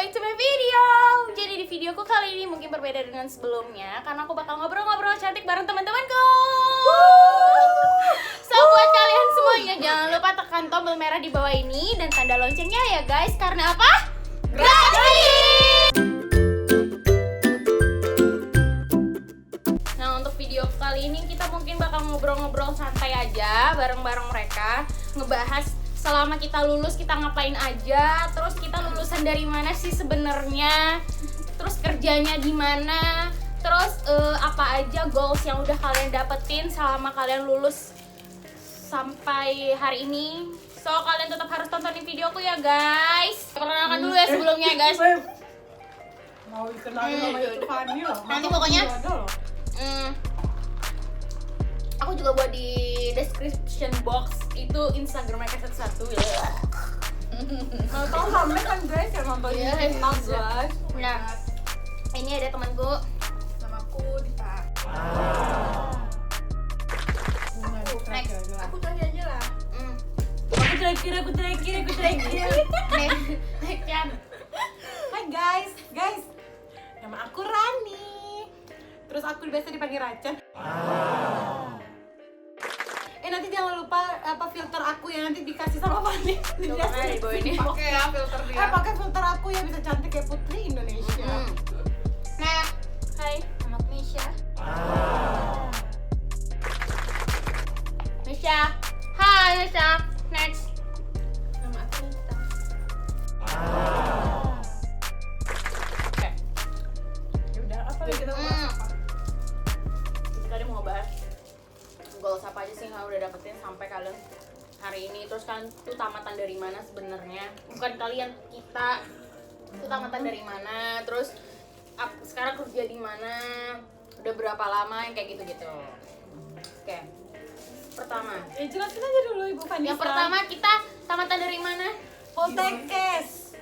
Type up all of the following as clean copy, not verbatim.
back to my video. Jadi di videoku kali ini mungkin berbeda dengan sebelumnya karena aku bakal ngobrol-ngobrol cantik bareng teman-temanku. So buat kalian semuanya jangan lupa tekan tombol merah di bawah ini dan tanda loncengnya ya guys. Karena apa? Gratis. Nah untuk video kali ini kita mungkin bakal ngobrol-ngobrol santai aja bareng-bareng mereka, ngebahas selama kita lulus kita ngapain aja, terus kita lulusan dari mana sih sebenarnya, terus kerjanya di mana, terus apa aja goals yang udah kalian dapetin selama kalian lulus sampai hari ini. So kalian tetap harus tontonin videoku ya guys. Perkenalkan dulu ya sebelumnya guys. Mau dikenalin sama itu Fanny loh. Nanti pokoknya aku juga buat di description box itu Instagram mereka satu-satu ya. Kalau tahu rame kan guys yang nonton Iya, ini iya. guys. Nah, ini ada temanku. Namaku Dita. Next. Aku tanya aja lah. Hmm. Aku terakhir. Next Chan. Hai guys. Nama aku Rani. Terus aku biasa dipanggil Racan. Nanti jangan lupa apa filter aku yang nanti dikasih sama Fanny. Coba di bawah ini. Pakai ya filter dia. Pakai filter aku yang bisa cantik kayak Putri Indonesia. Nah, hai, nama aku Misha. Misha. Hai Misha. Next. Nama aku Nita. Oke. Ya udah, apa lagi kita mau bahas apa? Kita tadi mau ngebahas goals apa aja sih yang udah dapetin sampai kalian hari ini. Terus kalian tuh tamatan dari mana sebenarnya? Bukan kalian, kita tuh tamatan dari mana? Terus sekarang kerja di mana? Udah berapa lama? Yang kayak gitu-gitu. Oke. Pertama. Ya jelasin aja dulu Ibu Fanny. Yang pertama kita tamatan dari mana? Poltekkes.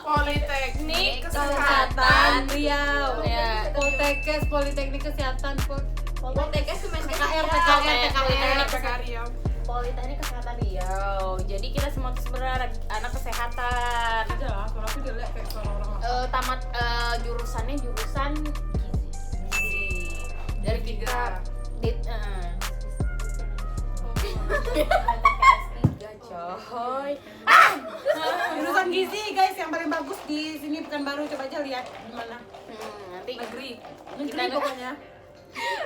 Politeknik Kesehatan Riau. Ya. Poltekkes Politeknik Kesehatan. Politeknik itu PKR Riau. Politeknik Kesehatan Riau. Jadi kita semua tuh sebenarnya anak kesehatan. Tidak lah, kalau aku jelek kayak suara orang. Tamat jurusannya jurusan gizi. Dari kita coy. Jurusan gizi guys yang paling bagus di sini Pekanbaru, coba aja lihat di mana. Nanti Negeri Kita pokoknya.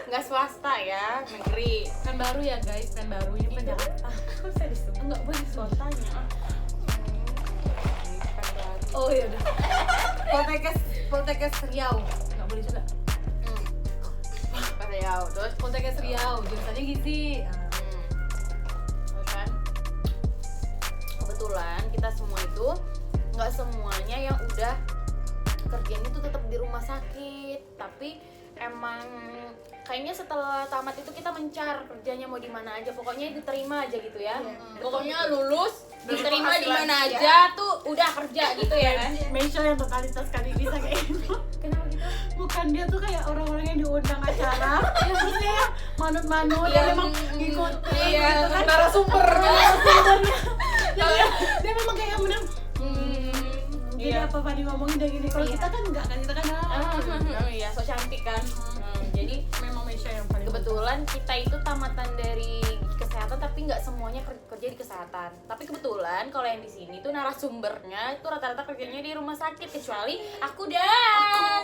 nggak swasta ya, negeri. Pekanbaru ya guys, Pekanbaru ini bukan Jakarta. Kok saya disebut? Enggak boleh Swastanya. Oh iya udah. Poltekkes Riau. Enggak boleh juga. Riau. Terus Poltekkes Riau, jurusannya gizi. kan kebetulan kita semua itu nggak semuanya yang udah kerjanya tuh tetap di rumah sakit, tapi emang kayaknya setelah tamat itu kita mencar kerjanya mau di mana aja, pokoknya diterima aja gitu ya. Pokoknya lulus diterima di mana aja tuh udah kerja gitu ya kan. Meisha yang totalitas kali bisa kayak gitu. Kenapa gitu? Bukan, dia tuh kayak orang-orang yang diundang acara ya maksudnya ya manut-manut Iya, dia memang ngikut iya, gitu kan, narasumber. dia memang kayak bener jadi Iya. apa Fadi ngomongin dia gini, kalau Iya. kita kan enggak kan, kita kan Iya, so cantik kan. Jadi memang Meisha yang paling kebetulan kita itu tamatan dari kesehatan tapi nggak semuanya kerja di kesehatan. Tapi kebetulan kalau yang di sini tuh narasumbernya itu rata-rata kerjanya di rumah sakit kecuali aku dan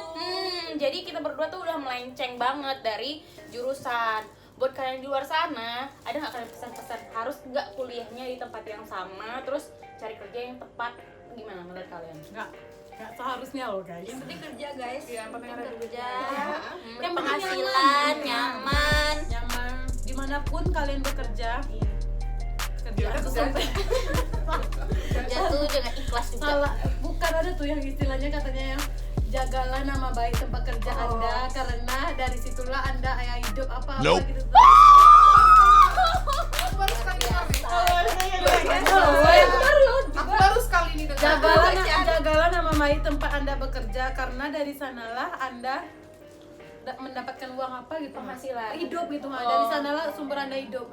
jadi kita berdua tuh udah melenceng banget dari jurusan. Buat kalian di luar sana, ada nggak kalian pesan-pesan harus nggak kuliahnya di tempat yang sama, terus cari kerja yang tepat, gimana menurut kalian? enggak seharusnya loh guys. Yang penting kerja guys. Yang penting ada Kerja, Yang penting penghasilan, nyaman. nyaman dimanapun kalian bekerja. Kerja Udah, tuh udah. sampai Kerja tuh dengan ikhlas juga. salah, bukan ada tuh yang istilahnya katanya yang jagalah nama baik tempat kerja Anda karena dari situlah Anda ayah hidup apa gitu. Baru sekali Aku baru sekali ini dengar. Jagalah nama baik tempat Anda bekerja karena dari sanalah Anda mendapatkan uang apa gitu, Penghasilan. hidup gitu, dari sanalah sumber Anda hidup.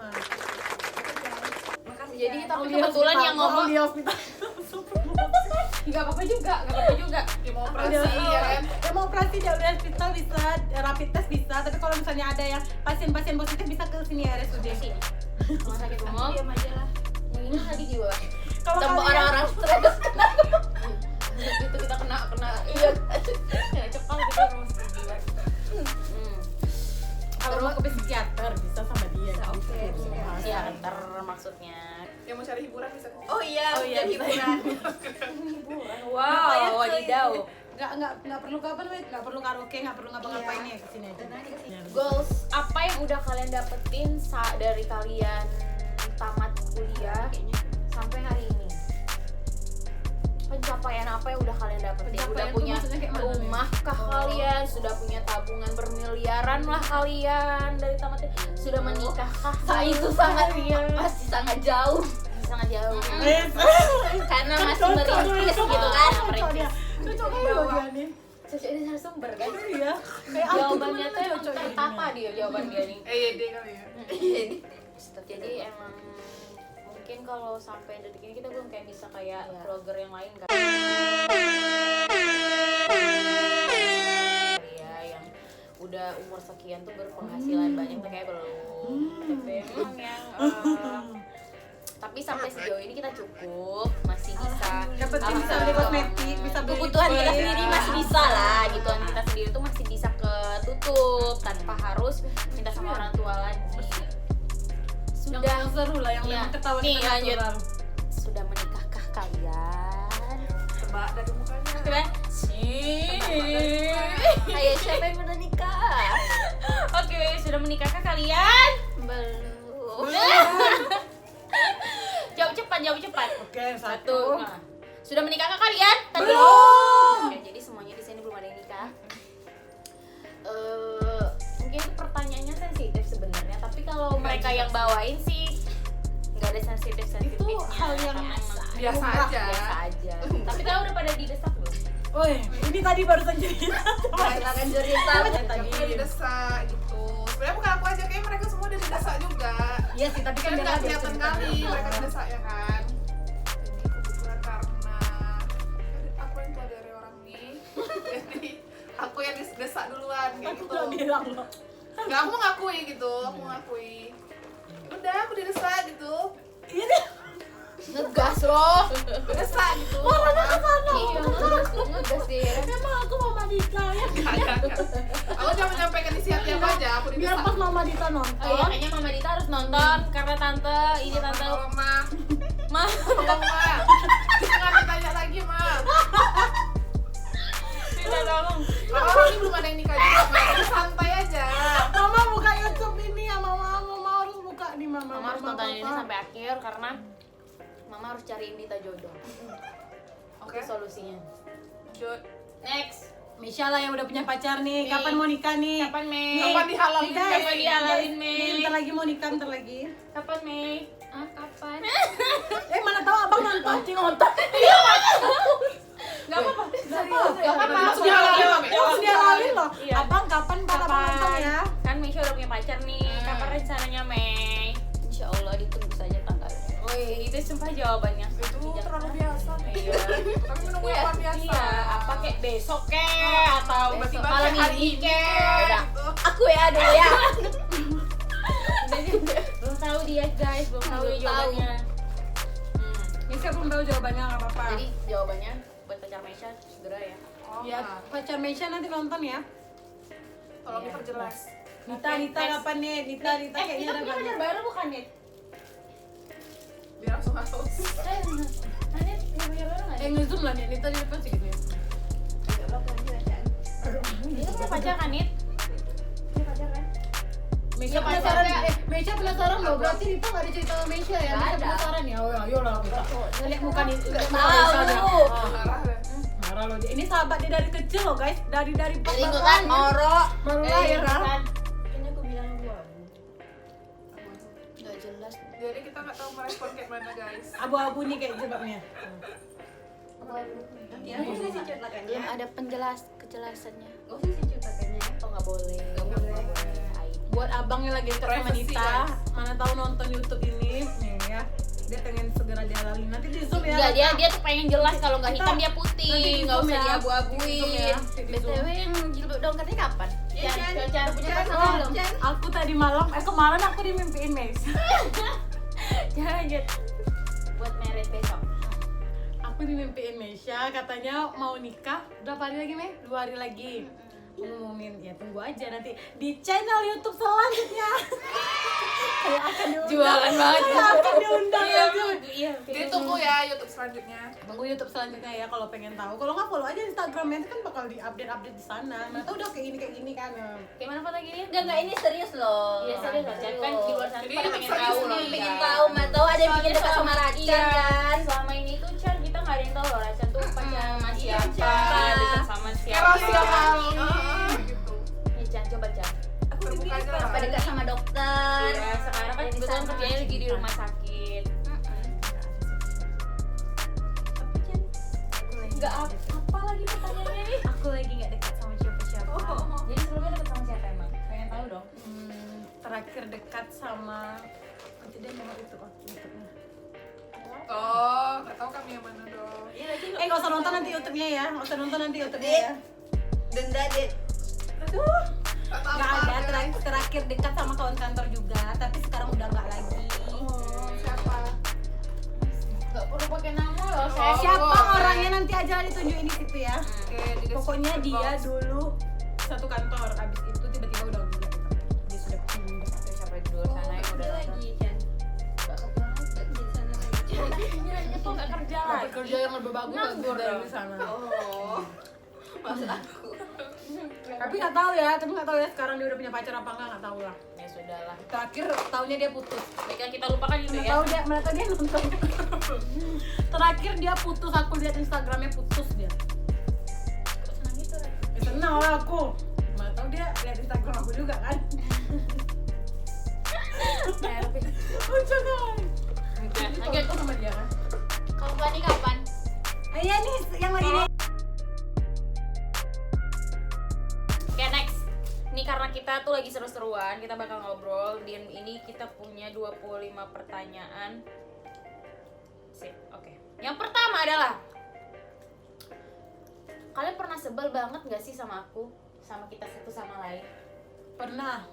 Makasih Jadi tapi kebetulan yang ngomong di hospital. nggak apa-apa juga. Ya mau operasi ya kan. Ya mau operasi di hospital bisa, rapid test bisa, tapi kalau misalnya ada yang pasien-pasien positif bisa ke sini ya RSUD. Di sini. Rumah sakit umum. Diam aja lah. Yang ini lagi jiwa. Kalau Tambah kalian- orang-orang stres kena. Itu kita kena iya. Ya cepat gitu rumah sakit jiwa. Kalau ke psikiater bisa sama dia. Oke, Psikiater maksudnya. Yang mau cari hiburan bisa. Oh iya, jadi hiburan. Wow, wadidaw. Nggak perlu kapan, nggak perlu karaoke, nggak perlu ngapa-ngapain ya kesini aja. Goals apa yang udah kalian dapetin dari kalian tamat kuliah sampai hari ini? Pencapaian apa yang udah kalian dapetin? Udah Pencapaian punya tuh maksudnya kayak mana nih? rumah kah kalian? Sudah punya tabungan bermiliaran lah kalian dari tamat? Sudah menikah kah? Itu sangat masih sangat jauh sangat jauh. karena masih merintis gitu kan. Cocok loh dia nih. Cocok ini narasumber kan? Iya. Kayak aku Jawabannya tuh tuh emang cocok tertata dia jawaban dia nih. EYD kali ya. Jadi emang mungkin kalau sampai detik ini kita belum kayak bisa kayak Iya. vlogger yang lain kan. Iya yang udah umur sekian tuh berpenghasilan banyak tuh kayak belum. Tapi emang yang tapi sampai sejauh ini kita cukup masih bisa Dapetin bisa beli kosmetik, bisa beli Kebutuhan kita kue. sendiri masih bisa lah gitu. kebutuhan kita sendiri tuh masih bisa ketutup tanpa harus minta sama orang tua lagi. Yang Sudah seru lah, yang Iya. memang ketawa Nih, kita lanjut. natural. sudah menikahkah kalian? Tebak dari mukanya. Coba. Ayo siapa yang udah nikah? Oke, sudah menikahkah kalian? Belum. Jawab cepat. Oke, Satu. Nah. Sudah menikahkah kalian? Belum. Oke, jadi semuanya di sini belum ada yang nikah. Mungkin itu pertanyaannya sensitif sebenarnya, tapi kalau mereka yang bawain sih nggak ada sensitifnya. Itu hal yang Biasa aja. Biasa aja. Tapi kalian udah pada didesak belum? Woi, ini tadi barusan cerita. Silakan cerita. Tadi. Udah didesak gitu. Sebenarnya bukan aku aja, kayak mereka semua udah didesak juga. Iya sih, tapi kan Kan dia nggak ada kelihatan cerita. kali mereka didesak ya kan. Jadi kebetulan karena aku yang tua dari orang nih, jadi aku yang didesak duluan kayak Aku gitu. udah bilang loh. Nggak, aku mengakui gitu, aku mengakui. Udah, aku didesak gitu. Ini Ngegas loh. Didesak gitu. Iya, ngegas deh. emang aku Mama Dita ya. Enggak. Aku cuma menyampaikan isi hati aku aja, aku Biar didesak. pas Mama Dita Oh iya, nonton. kayaknya Mama Dita harus nonton karena tante Tolong, Ma. Ma. Tolong, Ma. Jangan ditanya lagi, Ma. Minta tolong. Orang ini belum ada yang nikah juga, Ma. Jadi santai aja. Mama buka YouTube ini ya, Mama harus buka nih Mama. Mama harus nonton ini sampai akhir karena Mama harus cariin Dita jodoh. Oke. Itu solusinya. Lanjut. Next. Misha lah yang udah punya pacar nih. Nih. Kapan mau nikah nih? Kapan Mei? Kapan dihalalin? Nih, guys. Kapan dihalalin, Mei? Nih, bentar lagi mau nikah, bentar lagi. Kapan Mei? Ah, kapan? Mana tahu abang nonton. Ngontak. Gak apa-apa. Gak apa-apa. Langsung dihalalin, Ma. Langsung dihalalin loh. Iya. Abang kapan abang nonton ya? Kan Misha udah punya pacar nih. Kapan rencananya Mei? Insya Allah ditunggu saja tanggalnya. Wih, itu sumpah jawabannya. Itu terlalu biasa. Iya. Tapi menunggu yang luar biasa. Iya, apa kayak besok kek atau Tiba-tiba malam kayak hari ini ini kek. kek. Aku ya dulu ya. Belum tahu dia guys, belum tahu Belum dia jawabannya. Misha belum tahu jawabannya, nggak apa-apa. Jadi jawabannya buat pacar Mesha segera ya. Oh, Ya, nah. pacar Misha nanti nonton ya. Tolong diperjelas. Nita kapan nih? Nita kayaknya Kita ada punya pacar banyak. baru bukan Nit? Biar langsung masuk. Nit punya pacar baru nggak? Nge-zoom lah nih, Nita di depan sih gitu ya. Itu punya pacar kan Nit? Punya pacar kan? Misha Iya, penasaran, pacarnya. Misha penasaran loh, berarti Nita nggak ada cerita sama Misha ya? Nggak Misha ada. penasaran ya? Oh ya, ayolah Misha. Lihat muka nih, lihat muka tahu. Misha dah. Ah, Marah deh. marah loh dia. Ini sahabat dia dari kecil loh guys, dari pas Jadi baru kan lahir. Oro. Baru lahir ah. Kayaknya aku bilang abu-abu. Gak jelas. Jadi kita nggak tahu merespon kayak mana, guys. Abu-abu nih kayak jebaknya. Ya, belum ada kejelasannya. Oh nggak boleh. Nggak boleh. Buat abang yang lagi dekat sama Privacy, Nita, guys. mana tahu nonton YouTube ini, nih ya. dia pengen segera dihalalin. Nanti di zoom ya. Enggak, dia tuh pengen jelas kalau nggak hitam dia nanti putih, di nggak zoom usah ya. diabu-abuin. Di zoom ya. Di zoom. BTW yang jilbab dongkernya kapan? Iya, Chan. Cara punya Chan. pasangan belum? Chan. Aku tadi malam, kemarin aku dimimpiin Meisa. Jangan lanjut. Buat merit besok. Aku dimimpiin Meisha, katanya mau nikah. Berapa hari lagi, Mei? 2 hari lagi. Ngumumin, ya tunggu aja nanti di channel YouTube selanjutnya. Kayak akan diundang. Jualan banget. Kayak akan diundang. Iya. Jadi tunggu ya YouTube selanjutnya. Tunggu YouTube selanjutnya ya kalau pengen tahu. Kalau nggak follow aja Instagramnya, itu kan bakal di-update di sana. Mana tahu udah kayak gini kan. Kayak mana foto gini? Enggak, ini serius loh. Iya, serius loh, Chan. Kan di luar sana Jadi pada yang pengen serius tahu nih, loh. Pengen tahu, mana tahu ada yang bikin dekat sama Racan Iya, kan. selama ini tuh Chan kita nggak ada yang tahu loh Racan tuh pacar sama Iya, siapa, Chan. dekat sama Kayak siapa. rahasia kali gitu. Ya Chan, coba Chan. Terbuka aja lah. Apa dekat sama dokter. Iya, sekarang kan Ada di kebetulan sana. kerjanya lagi di rumah sakit. Nggak apa lagi pertanyaannya nih? Aku lagi nggak dekat sama siapa-siapa. Jadi sebelumnya deket sama siapa emang? Pengen tahu dong. Terakhir dekat sama nanti dia nomor itu YouTube-nya. Oh, nggak tahu kami yang mana dong. Nggak usah nonton nanti YouTube-nya ya. Nggak usah nonton nanti YouTube-nya ya. Denda dit. Aduh. Nggak tahu Nggak apa ada, dia. terakhir dekat sama kawan kantor juga, tapi sekarang udah nggak lagi. Siapa? Nggak perlu pakai nama loh. Saya Siapa boleh. orangnya nanti aja ditunjukin di situ ya. Oke, di Pokoknya description dia box. dulu satu kantor, abis itu tiba-tiba udah gila gitu. Dia sudah pindah. siapa di luar sana yang udah lagi Chan. Dia tuh nggak kerja lagi. Kerja yang lebih bagus Nganggur dari dong. di sana. Oh, maksud aku. Tapi nggak tahu ya, sekarang dia udah punya pacar apa nggak tahu lah. Ya sudahlah. Terakhir tahunnya dia putus. Baiklah kita lupakan itu Mana ya. tahu dia nonton. Terakhir dia putus, aku lihat Instagramnya putus dia. Kok senang gitu Ren? Ya senang lah aku. Mana tahu dia lihat Instagram aku juga kan. Lucu kan? Oke, Lanjut lanjut. sama dia kan. Kalau Fani kapan? Iya nih yang lagi nih. Oke, next. Ini karena kita tuh lagi seru-seruan, kita bakal ngobrol. Dan ini kita punya 25 pertanyaan. Sip, oke. Yang pertama adalah, kalian pernah sebel banget gak sih sama aku? Sama kita satu sama lain? Pernah.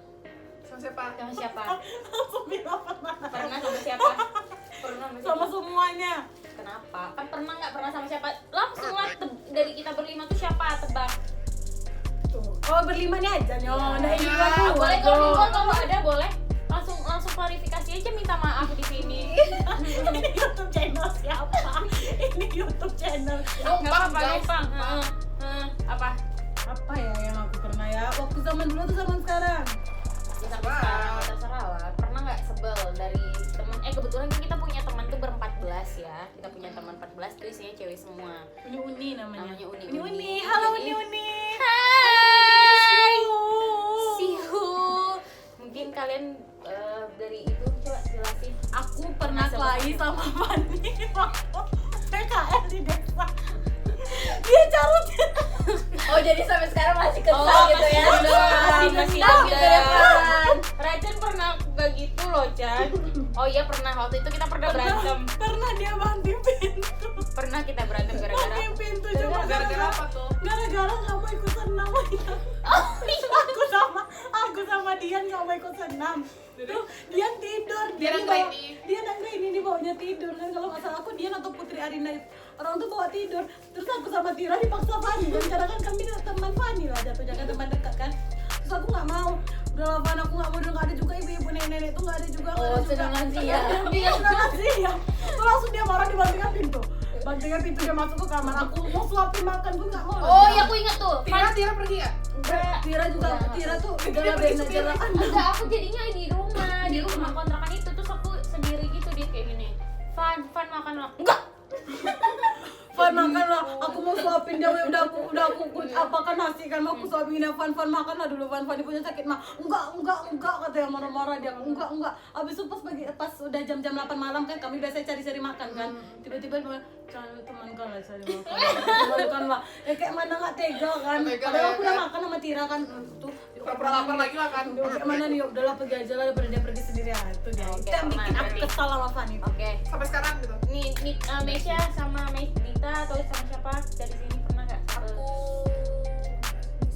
Sama siapa? Sama siapa? Langsung bilang pernah. Pernah sama siapa? Pernah sama siapa? Sama semuanya. Kenapa? Kan pernah nggak pernah sama siapa? Langsung lah dari kita berlima tuh siapa? Tebak. Tuh. Oh berlima nih aja nyong. Nah ini Ya, aku. Boleh kalau di luar kalau ada boleh. Langsung klarifikasi aja, minta maaf di sini. Ini YouTube channel siapa? Ini YouTube channel. Nggak apa-apa, guys. gampang. Apa? Apa ya yang aku pernah ya? Waktu zaman dulu tuh zaman sekarang. Ya sampai sekarang terserah lah. Pernah nggak sebel dari temen? Kebetulan kan kita punya teman tuh ber-14 ya. Kita punya teman 14 tuh isinya cewek semua. Uni namanya. Namanya Uni. Uni. Halo Uni. Hai. Sihu. Mungkin kalian dari itu coba jelasin. Aku pernah kelahi sama Fani waktu PKL di desa. Dia carut. Oh, jadi sampai sekarang masih kesal gitu ya. Masih dendam gitu ya, Pan. Rajan pernah kayak gitu loh, Chan. Oh iya pernah, waktu itu kita pernah berantem. Pernah dia banting pintu. Pernah kita berantem gara-gara Banting pintu cuma Gara-gara apa tuh? Gara-gara nggak mau ikut senam. Aku sama Dian nggak mau ikut senam. Tuh Dian tidur. Dia Dian nanggain bawa- ini. Dia nanggain ini bawanya tidur kan, kalau nggak salah aku Dian atau Putri Arina orang tuh bawa tidur. Terus aku sama Tira dipaksa Fani dan karena kan kami teman Fani lah jatuhnya kan, teman dekat kan. Terus aku nggak mau. Udah lah Fan, aku nggak mau, udah nggak ada juga ibu-ibu nenek-nenek tuh, nggak ada juga. nggak ada Oh, juga. sedangkan siang. Iya sedangkan siang. Terus langsung dia marah di bantingan pintu. Bantingan pintu dia masuk ke kamar. Aku mau suapin makan pun nggak mau. Oh iya aku ingat tuh. Tira pergi ya? Enggak. Tira juga, Tira tuh udah beda jalan. Enggak, aku jadinya di rumah kontrakan itu terus aku sendiri gitu, dia kayak gini. Fan makan lah. Enggak. Fan makan lah, aku mau suapin dia, udah aku apakan nasi kan, mau aku suapin dia. Fan makan lah dulu, Fan punya sakit mah. Enggak katanya, marah-marah dia. Enggak. Habis itu pas udah jam-jam 8 malam kan, kami biasa cari-cari makan kan. Tiba-tiba dia temankan lah cari makan lah. Ya kayak mana nggak tega kan. Tega, Padahal aku udah ya. makan sama Tira kan. Tuh pura-pura lapar lagi lah kan. Kayak mana nih, udahlah pergi aja lah daripada dia pergi sendiri ya. Itu dia. Oke, Itu yang bikin aman, aku berarti. kesal sama Fanny. Oke. Sampai sekarang gitu. Nih, Mesya sama Dita atau sama siapa dari sini pernah nggak?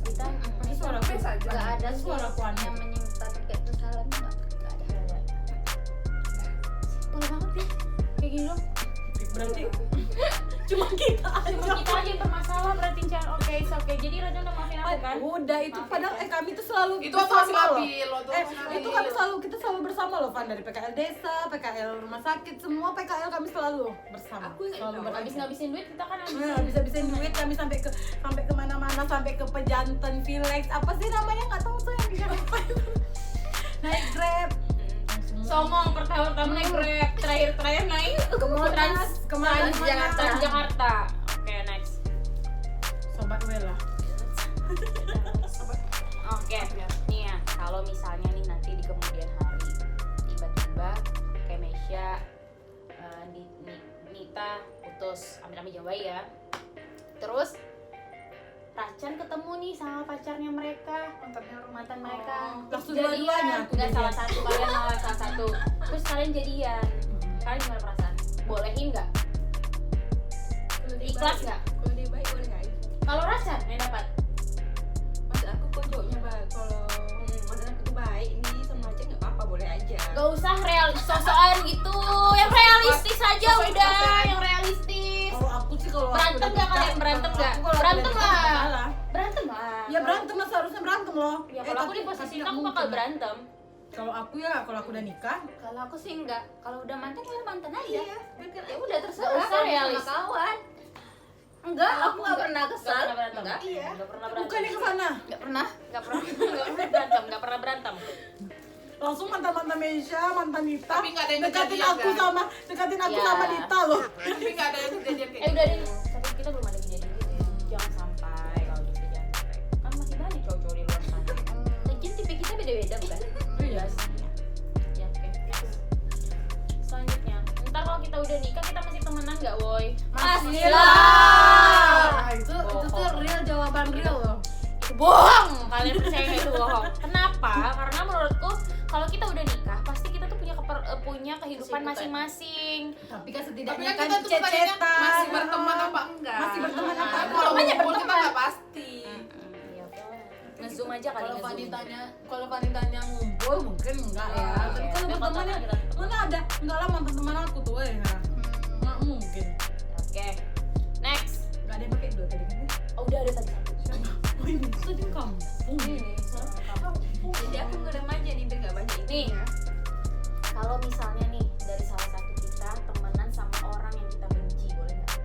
Dita, Masih suara aku Biasa aja. Gak ada sih Suara aku aneh. yang menyimpan kayak kesalahan, nggak ada. Boleh banget ya, kayak gini dong. Berarti cuma kita aja. Cuma kita aja yang bermasalah berarti Chan. Oke, oke. Jadi Raja udah maafin aku kan? Udah itu padahal kami tuh selalu Itu waktu masih bersama loh. labil, waktu masih labil. Itu kami selalu kita selalu bersama loh Van, dari PKL desa, PKL rumah sakit, semua PKL kami selalu bersama. Selalu Habis ngabisin duit kita kan habis. bisa-bisain duit kami sampai kemana-mana, sampai ke Pejanten Village, apa sih namanya nggak tahu tuh yang di Jakarta itu. Naik Grab. Songong pertama naik Grab, terakhir naik Ke Monas, kemana Jakarta. Oke, next. Sobat Wela. Oke, nih ya, kalau misalnya nih nanti di kemudian hari tiba-tiba kayak Mesya, Nita putus, amit-amit jangan bayi ya. Terus Racan ketemu nih sama pacarnya mereka, mantan mereka. Langsung Terus dua-duanya? Enggak, salah satu, kalian salah satu. Terus kalian jadian. Kalian gimana perasaan? Bolehin nggak? Ikhlas nggak? Kalau dia baik boleh aja. Kalau Racan yang dapat? Maksud aku kocoknya baik. Kalau maksud aku tuh baik, ini sama aja nggak apa-apa, boleh aja. Gak usah sosokan gitu, yang realistis aja Sosok udah, innocent. yang realistis. Kalau aku sih kalau Berantem nggak kalian? Berantem nggak? Berantem lah. Berantem lah. Ya berantem lah, seharusnya berantem loh. Ya kalau aku tapi- di posisi tapi itu nggak aku bakal mungkin. berantem. Kalau aku udah nikah, Kalau aku sih enggak. Kalau udah mantan ya mantan aja. Iya, bener. Ya udah terserah. Nggak usah kalau realis. sama kawan. Enggak, aku nggak pernah kesal. Nggak pernah berantem. Enggak. Iya. Nggak pernah berantem. bukannya ke sana. Enggak pernah. Nggak pernah, nggak pernah berantem. Langsung mantan Mesya, mantan Dita. Tapi nggak ada yang dekatin kejadian, aku kan? dekatin aku Ya. sama Dita loh. Tapi nggak ada yang kejadian kayak Udah deh, tapi kita belum ada kejadian gitu ya. Jangan sampai kalau gitu jangan sampai. Kan masih banyak cowok-cowok di luar sana. Lagian tipe kita beda-beda bukan? Iya sih. Ya, oke. Next. Selanjutnya, ntar kalau kita udah nikah kita masih temenan nggak, Woy? Masih Nah, itu tuh Bohong. real, jawaban real loh. Itu bohong. Kalian percaya nggak itu bohong? Kenapa? Karena menurutku kalau kita udah nikah pasti kita tuh punya kehidupan Kesibukan. masing-masing. Tapi kan Tapi setidaknya kan kan kita tuh pertanyaannya cecetan. masih berteman apa enggak? Masih berteman apa Kan enggak? kalau Namanya ngumpul kita berteman. nggak pasti. Ya udah. Ngezoom aja kali Kalau ngezoom. kalau wanitanya ngumpul mungkin enggak ya. Ah, Tapi iya. kalau Tapi berteman ya kontak kita. mana ada? Enggak lah, mantan teman aku tuh ya. Enggak mungkin. Oke. Next. Enggak ada yang pakai dua tadi kan? Oh, udah ada tadi satu. Oh ini tadi kamu. Ini sama kamu. Jadi aku ngerem aja nih biar nggak banyak Nih, itunya. kalau misalnya nih dari salah satu kita temenan sama orang yang kita benci, boleh nggak?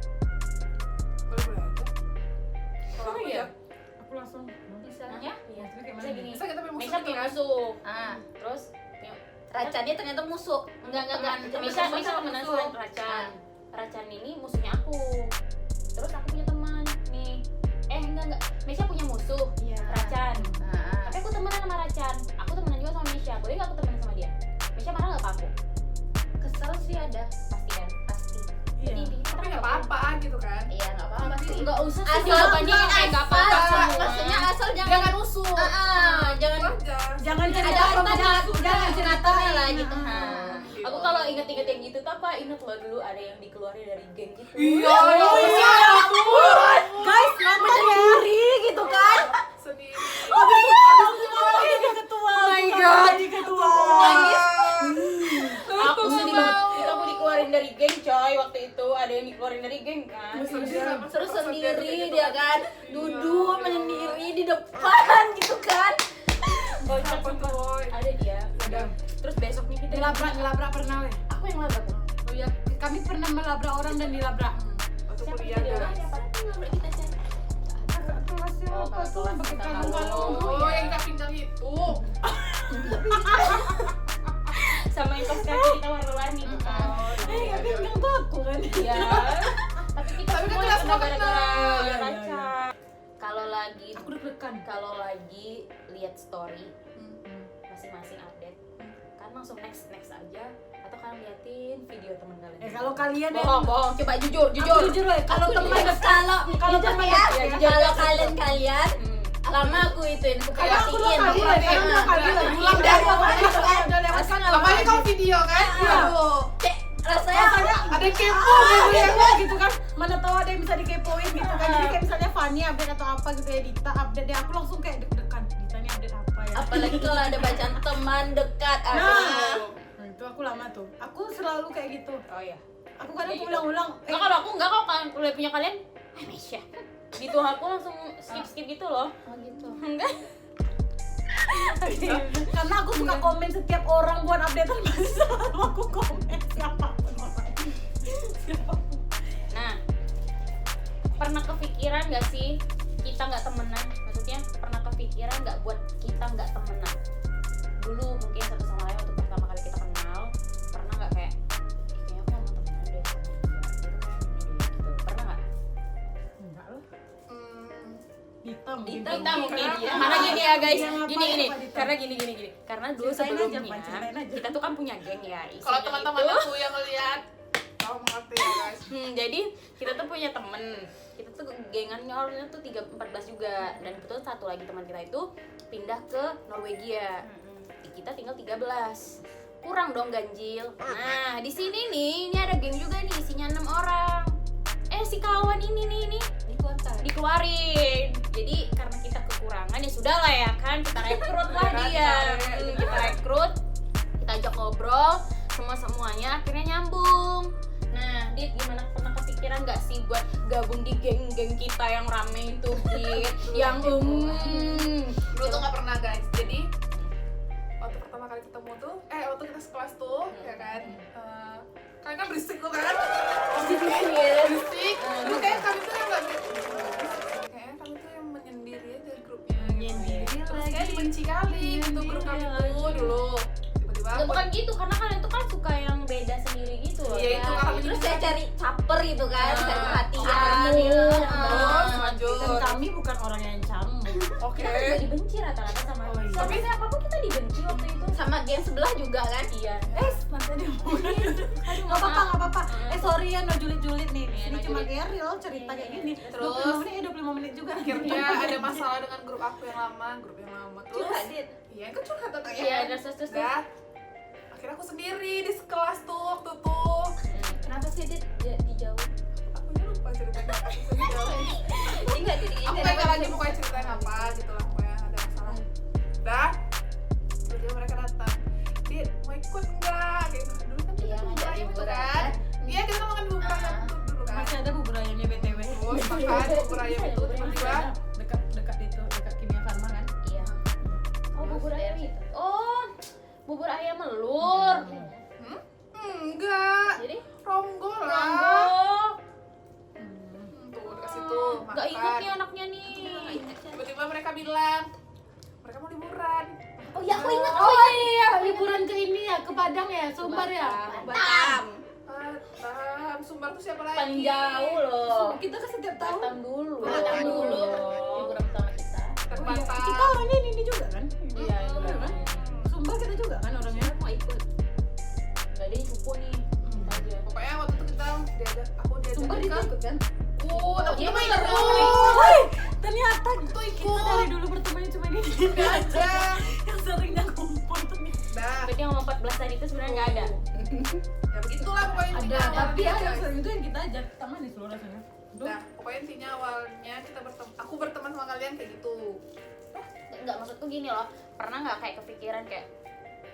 Boleh-boleh aja. Kalau aku ya, Aku langsung. misalnya, Iya, tapi kayak bisa mana? gini. Bisa kita punya musuh Misal gitu punya kan? musuh, Ah, terus punya- Racannya ternyata musuh. enggak. Temen Misal musuh. temenan sama Racan. Racan ini musuhnya aku. Terus aku punya teman nih. Enggak. Mesya punya musuh, Iya. Racan. Ah, Tapi aku temenan sama Racan. Aku temenan juga sama Mesya. Boleh nggak aku temenan sama dia? Mesya marah nggak ke aku? kesel sih ada. Pasti kan? Pasti. Iya. Jadi kita Tapi kan nggak apa-apa gitu kan? Iya, enggak apa-apa sih. Nggak usah sih Asal jawabannya yang kayak nggak apa-apa asal- semua. Maksudnya asal jangan Jangan musuh. jangan Itu aja. Jangan ada cerita jangan ceritain lah gitu. Nah, Nah. aku kalau inget-inget yang gitu tuh apa? Inget loh dulu ada yang dikeluarin dari geng gitu. Iya, Guys, mantan diri gitu kan? sendiri. Jadi ketua. Oh my god. Jadi ketua. Aku sedih banget. Kita mau dikeluarin dari geng coy. Waktu itu ada yang dikeluarin dari geng kan. Terus sendiri dia kan duduk menyendiri di depan gitu kan. Bocah Apa tuh, sumpah. Boy? Ada dia. Udah. Terus besoknya kita Ngelabrak pernah weh. Aku yang labrak. Oh ya, kami pernah melabrak orang dan dilabrak. Waktu Siapa kuliah sih dia? guys. Siapa? Kita cari. Kelasnya Oh, apa tuh? kelas Pakai kita kalung-kalung. tahu. Oh, yang kita pinjam itu. Sama yang pas kaki kita warna-warni itu kan. Tapi yang tuh aku kan. Iya. Tapi kita Tapi kan semua kelas yang mau gara-gara kenal. Iya, Raca. Kalau lagi Aku deg-degan. kalau lagi lihat story masing-masing update kan langsung next aja atau kan liatin video teman kalian. Kalau kalian bohong coba jujur Aku jujur weh, kalau teman Kalau kalau jujur teman ya, ya, jujur. kalau kalian Hmm. Lama aku ituin, aku Karena aku perhatiin. dua kali lah, Iya, sekarang 2 kali iya. lagi. Ulang Udah dari lewat awal. kan, udah lewat kan. Apalagi kalau video kan? Aduh. Cek, rasanya Ada yang kepo Kepo gitu kan, mana tahu ada yang bisa dikepoin gitu kan. Jadi kayak misalnya Fanny update atau apa gitu ya, Dita update deh, aku langsung kayak deg-degan. Dita ini update apa ya? apalagi kalau ada bacaan teman dekat. Nah, itu aku lama tuh. Aku selalu kayak gitu. Oh iya. Aku kadang ulang-ulang. Enggak, kalau aku enggak, kalau kalian udah punya kalian, Mesya. Gitu aku langsung skip gitu loh. Oh gitu. Enggak. Karena aku suka komen setiap orang buat updatean masih selalu aku komen siapapun orangnya. Siapapun. Nah, pernah kepikiran gak sih kita nggak temenan? Maksudnya pernah kepikiran nggak buat kita nggak temenan? Dulu mungkin satu sama lain waktu pertama kali kita kenal, pernah nggak kayak, "Ih, kayaknya aku mau temenan deh sama dia." Gitu kan, gitu. Pernah nggak? Enggak lah. Hmm, Dita mungkin. Kita mungkin Karena- karena gini ya guys, Yang apa, gini apa, Dita? karena gini karena dulu Ceritain aja, sebelumnya Pak, ceritain aja. kita tuh kan punya geng ya. Kalau isinya teman-teman itu- aku yang ngeliat, tahu mengerti ya guys. jadi kita tuh punya temen, kita tuh gengannya orangnya tuh 14 juga, dan kebetulan satu lagi teman kita itu pindah ke Norwegia. Kita tinggal 13, kurang dong ganjil. Nah di sini nih, ini ada geng juga nih, isinya 6 orang. Si kawan ini dikeluarin. Jadi karena kita kekurangan ya sudah lah ya kan, kita rekrut lah dia. Kita rekrut, kita ajak ngobrol, semuanya akhirnya nyambung. Nah, Dit, gimana, pernah kepikiran gak sih buat gabung di geng-geng kita yang rame itu, Dit? Yang Dulu tuh nggak pernah guys. Jadi waktu pertama kali ketemu tuh, waktu kita sekelas tuh, ya kan. Kalian kan berisik tuh kan? Berisik. Terus kayak kami tuh yang nggak berisik. Kayaknya kami tuh yang menyendiri aja grupnya. Menyendiri Terus lagi. kayak dibenci kali gitu grup kami tuh dulu. Tiba-tiba Nggak, bukan gitu, karena kalian tuh kan suka yang beda sendiri gitu loh. Iya, itu karena Terus saya cari caper gitu kan, Ah. cari perhatian Kamu. gitu. Terus Dan lanjut. kami bukan orang yang canggung. Oke. Kita kan juga dibenci rata-rata sama Oh, iya. sama siapapun, kita dibenci waktu itu. Sama geng sebelah juga kan. Iya. Masa dia mau nggak apa-apa. Sorry ya, no julid-julid nih. Iya, Ini no cuma julid. kayak real cerita kayak gini. Terus? 25 menit, 25 menit juga. Akhirnya ada masalah dengan grup aku yang lama, Terus Curhat, Dit. iya, itu curhat tentang Iya, terus. Dah. Akhirnya aku sendiri di sekelas tuh waktu tuh. Kenapa sih Dit dijauh? Aku lupa ceritanya. Aku jauh. Enggak Dit. Aku nggak ingat lagi pokoknya ceritanya apa gitu lah, pokoknya ada masalah. Dah. Tiba-tiba mereka datang. Dit, mau ikut enggak? Kayak gitu. Dulu kan kita Iya, bubur ngajak ayam itu liburan kan. kan. Iya, kita makan bubur ayam itu dulu kan. Masih ada bubur ayamnya BTW. Terus makan bubur ayam itu tiba-tiba Dekat itu, dekat Kimia Farma kan. Iya. Oh, bubur ayam itu. Oh, bubur ayam melur. enggak. Jadi Ronggo lah. Ronggo. Tuh dekat situ makan. Gak inget nih anaknya nih. Tiba-tiba mereka bilang mereka mau liburan. Oh iya, aku ingat. Oh iya, liburan ke ini ya, ke Padang ya, Sumbar ya. Batam. Batam, Sumbar tuh siapa lagi? Paling jauh loh. Kita kan setiap tahun. Batam dulu. Batam dulu. Liburan pertama kita. Ke Oh, iya. Batam. Kita orangnya ini juga kan? Iya, itu Bener kan? Sumbar kita juga kan orangnya. Mau ikut. Enggak ada cupu nih. Aja. Pokoknya waktu itu kita diajak Sumbar itu ke ikut kan? tapi Dia cuma mah ikut ikut. Woi, ternyata Itu kita ikut dari dulu bertemannya cuma ini aja. yang seringnya kumpul ternyata. Dah. Berarti yang 14 tadi itu sebenarnya nggak ada. Ya begitulah pokoknya Ada, intinya tapi awalnya, ada guys. sering itu yang kita ajak teman di seluruh rasanya. Nah, pokoknya intinya awalnya kita aku berteman sama kalian kayak gitu. Nggak, maksudku gini loh. Pernah nggak kayak kepikiran kayak,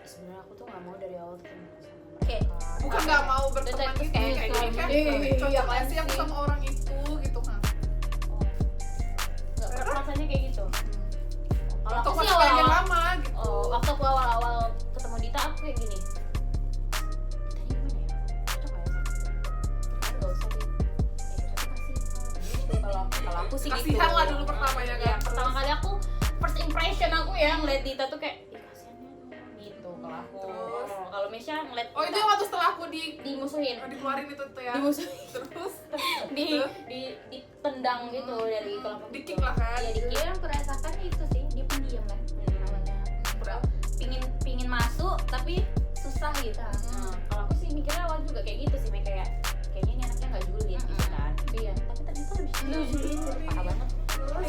sebenarnya aku tuh nggak mau dari awal ketemu sama Kayak Bukan nggak mau berteman terus gitu, kayak kayak gini kan. iya, Cocok iya, nggak sih aku pasti. sama orang itu gitu kan. nggak pernah rasanya kayak gitu. Kalau Atau aku sih masih yang awal-awal, lama gitu. waktu aku awal-awal ketemu Dita, aku kayak gini. Dita ini gimana ya? Cocok nggak ya? Kan nggak usah deh. Gitu. Kalau aku sih gitu. Kasihan lah dulu pertamanya kan. Ya, pertama kali aku first impression aku ya ngeliat Dita tuh kayak, ih kasihannya gitu kalau aku. Terus? Kalau Mesya ngeliat Oh, itu Dita yang waktu setelah aku dimusuhin, dikeluarin itu tuh ya. dimusuhin, Terus ditendang gitu dari kelompok Di-kick itu. lah kan? Iya, di-kick. yang aku rasakan itu sih, dia pendiam kan. Awalnya. Berapa? Pingin masuk tapi susah gitu. Nah, kalau aku sih mikirnya awal juga kayak gitu sih, Mek, kayak kayaknya ini anaknya nggak julid gitu kan. Iya, tapi ternyata lebih julid. Parah banget.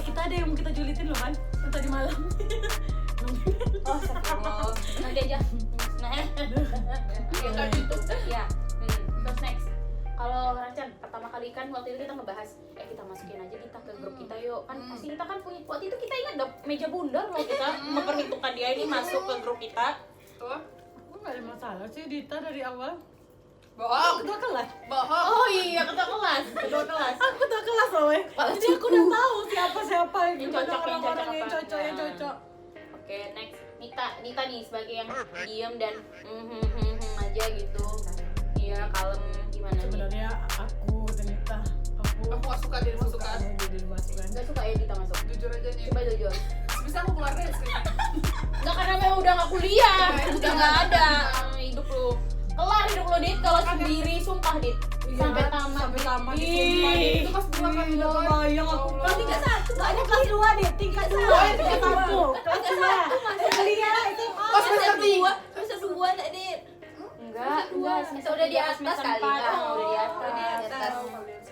Kita ada yang mau kita julitin loh kan? tadi malam. Oh, astagfirullah. Nanti aja. Nah, Enggak gitu. ya. Terus next. Kalau Rancan, pertama kali kan waktu itu kita ngebahas, kita masukin aja kita ke grup kita yuk. Kan pasti kita kan punya, waktu itu kita ingat dong meja bundar loh kita memperhitungkan dia ini masuk ke grup kita. Tuh. Aku nggak ada masalah sih Dita dari awal. Bohong. Ketua kelas. Bohong. Oh iya, ketua kelas. Aku ketua kelas loh, weh. Jadi aku udah tahu siapa Yang cocok, orang-orang yang apa. cocok, yang cocok. Oke, next. Nita nih sebagai yang diem dan aja gitu. Iya, kalem gimana nih? Sebenarnya aku dan Dita, Aku gak suka dia dimasukkan. jadi dimasukkan. Gak suka ya Dita masuk? Jujur aja nih. Coba jujur. Bisa aku keluar dari sini. Enggak, karena memang udah gak kuliah, udah gak ada hidup lu. Kelar hidup lu, Dit, kalau sendiri, sumpah, Dit. Sampai tamat. Sampai tamat. Ih. Itu pas dua kan Gila, bayang aku. Kelas Tingkat 1, gak ada kelas 2 deh, tingkat 2. Tingkat 1. Kelas 2. Kuliah itu. Pas semester 3. Semester 2 tak, Dit? Enggak, semester udah di atas semester kali, 4. Kak. Udah di Udah di atas. atas.